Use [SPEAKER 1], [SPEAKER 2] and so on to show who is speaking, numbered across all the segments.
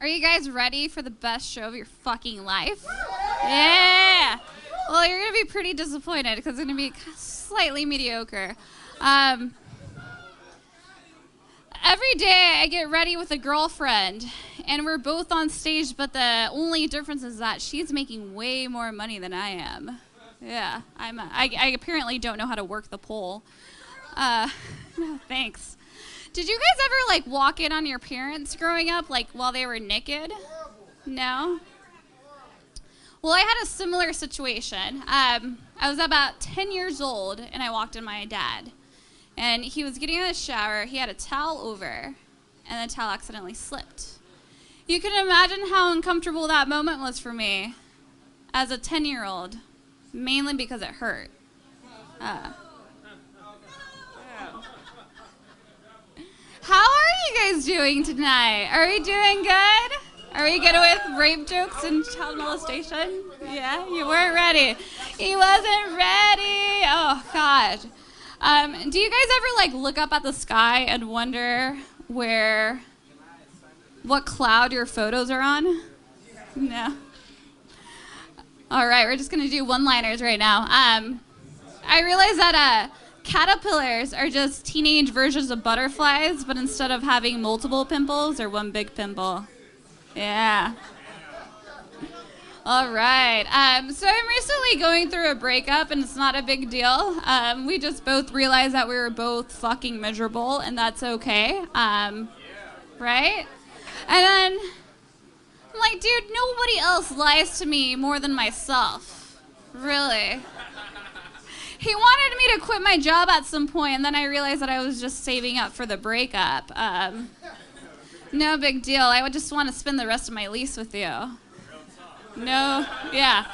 [SPEAKER 1] you guys ready for the best show of your fucking life? Yeah. Well, you're going to be pretty disappointed because it's going to be slightly mediocre. Every day I get ready with a girlfriend, and we're both on stage, but the only difference is that she's making way more money than I am. Yeah, I apparently don't know how to work the pole. No, thanks. Did you guys ever, like, walk in on your parents growing up, like, while they were naked? No? Well, I had a similar situation. I was about 10 years old, and I walked in my dad. And he was getting out of the shower. He had a towel over, and the towel accidentally slipped. You can imagine how uncomfortable that moment was for me as a 10-year-old, mainly because it hurt. How are you guys doing tonight? Are we doing good? Are we good with rape jokes and child molestation? Yeah, you weren't ready. He wasn't ready. Oh, God. Do you guys ever, like, look up at the sky and wonder what cloud your photos are on? No. All right, we're just going to do one-liners right now. I realize that caterpillars are just teenage versions of butterflies, but instead of having multiple pimples, they're one big pimple. Yeah. All right. So I'm recently going through a breakup, and it's not a big deal. We just both realized that we were both fucking miserable, and that's okay. Right? And then I'm like, dude, nobody else lies to me more than myself. Really. He wanted me to quit my job at some point, and then I realized that I was just saving up for the breakup. No big deal. I would just want to spend the rest of my lease with you. No, yeah.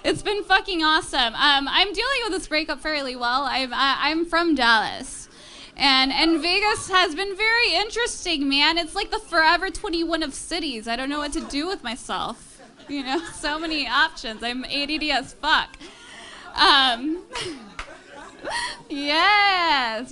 [SPEAKER 1] It's been fucking awesome. I'm dealing with this breakup fairly well. I'm from Dallas. And Vegas has been very interesting, man. It's like the Forever 21 of cities. I don't know what to do with myself. You know, so many options. I'm ADD as fuck. Yes.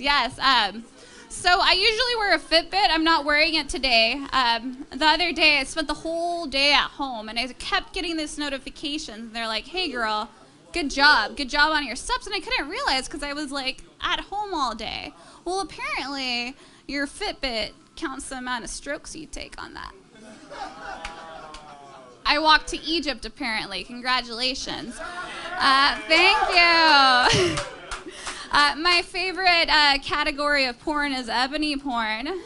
[SPEAKER 1] So I usually wear a Fitbit. I'm not wearing it today. The other day, I spent the whole day at home, and I kept getting these notifications. And they're like, hey, girl, good job on your steps. And I couldn't realize because I was, like, at home all day. Well, apparently, your Fitbit counts the amount of strokes you take on that. I walked to Egypt, apparently. Congratulations. Thank you. My favorite category of porn is ebony porn.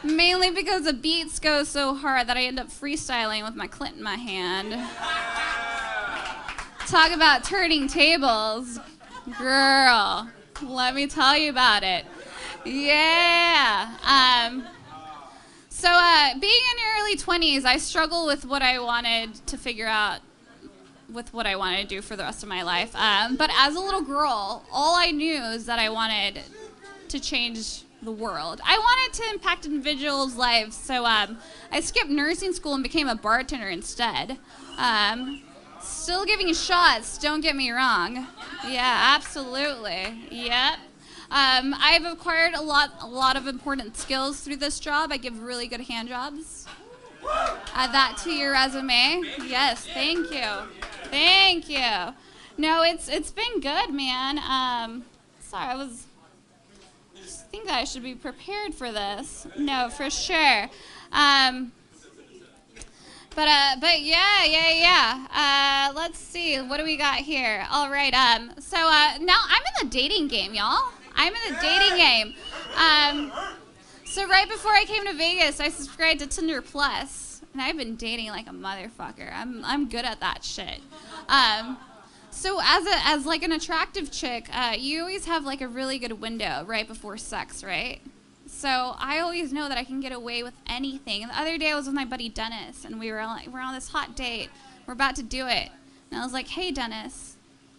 [SPEAKER 1] Mainly because the beats go so hard that I end up freestyling with my clit in my hand. Talk about turning tables. Girl, let me tell you about it. Yeah. So being in your early 20s, I struggle with what I wanted to figure out with what I wanted to do for the rest of my life. But as a little girl, all I knew is that I wanted to change the world. I wanted to impact individuals' lives, so I skipped nursing school and became a bartender instead. Still giving shots, don't get me wrong. Yeah, absolutely. Yep. I've acquired a lot of important skills through this job. I give really good hand jobs. Add that to your resume. Yes, thank you. Thank you. No, it's been good, man. Sorry, I think that I should be prepared for this. No, for sure. But yeah. Let's see. What do we got here? All right. So now I'm in the dating game, y'all. I'm in the dating game. So right before I came to Vegas, I subscribed to Tinder Plus, and I've been dating like a motherfucker. I'm good at that shit. So as like an attractive chick, you always have like a really good window right before sex, right? So I always know that I can get away with anything. The other day I was with my buddy Dennis, and we're on this hot date. We're about to do it, and I was like, "Hey Dennis,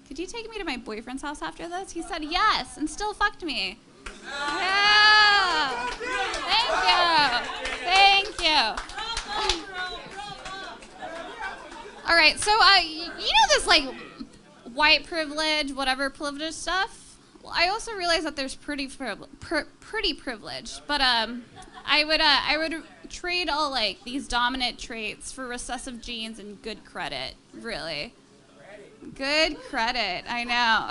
[SPEAKER 1] could you take me to my boyfriend's house after this?" He said yes, and still fucked me. Yeah. Thank you. All right, so you know this like white privilege, whatever privilege stuff? Well, I also realize that there's pretty privilege, but I would trade all like these dominant traits for recessive genes and good credit. Really, good credit. I know.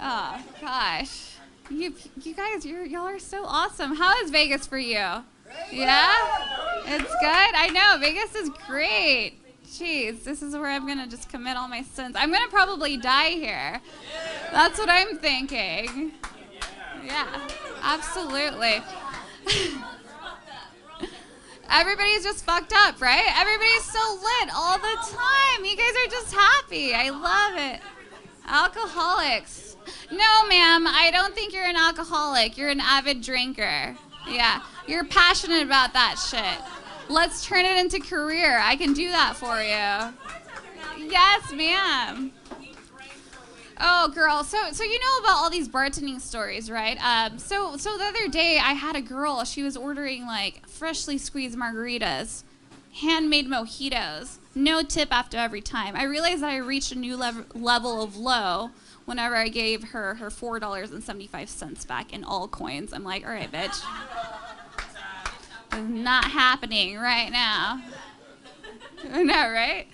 [SPEAKER 1] Oh gosh, you guys, y'all are so awesome. How is Vegas for you? Yeah, it's good. I know Vegas is great. Jeez, this is where I'm gonna just commit all my sins. I'm gonna probably die here. That's what I'm thinking. Yeah, absolutely. Everybody's just fucked up, right? Everybody's so lit all the time. You guys are just happy. I love it. Alcoholics. No, ma'am, I don't think you're an alcoholic. You're an avid drinker. Yeah, you're passionate about that shit. Let's turn it into career. I can do that for you. Yes, ma'am. Oh, girl. So you know about all these bartending stories, right? So the other day I had a girl. She was ordering like freshly squeezed margaritas, handmade mojitos, no tip after every time. I realized that I reached a new level of low whenever I gave her $4.75 back in all coins. I'm like, all right, bitch. It's not happening right now. I know, right?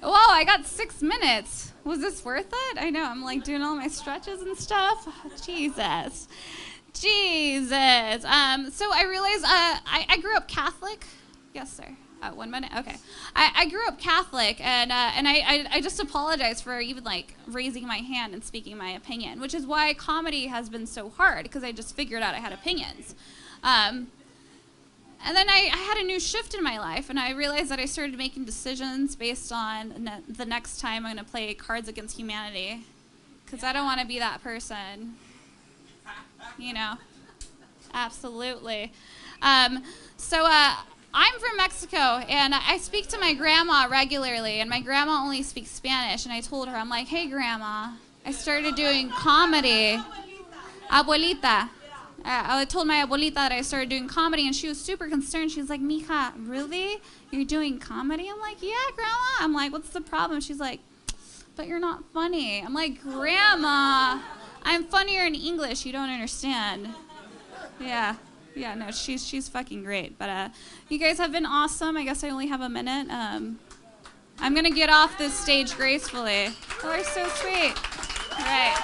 [SPEAKER 1] Whoa, I got 6 minutes. Was this worth it? I know, I'm like doing all my stretches and stuff. Jesus. So I realized I grew up Catholic. Yes, sir. 1 minute? Okay. I grew up Catholic, and I just apologize for even like raising my hand and speaking my opinion, which is why comedy has been so hard, because I just figured out I had opinions. And then I had a new shift in my life, and I realized that I started making decisions based on the next time I'm going to play Cards Against Humanity, because I don't want to be that person, you know. Absolutely. So I'm from Mexico, and I speak to my grandma regularly, and my grandma only speaks Spanish, and I told her, I'm like, hey, Grandma, I started doing comedy. Abuelita. I told my abuelita that I started doing comedy, and she was super concerned. She was like, Mija, really? You're doing comedy? I'm like, yeah, Grandma. I'm like, what's the problem? She's like, but you're not funny. I'm like, Grandma, I'm funnier in English. You don't understand. Yeah, no, she's fucking great. But you guys have been awesome. I guess I only have a minute. I'm going to get off this stage gracefully. Oh, you're so sweet. All right.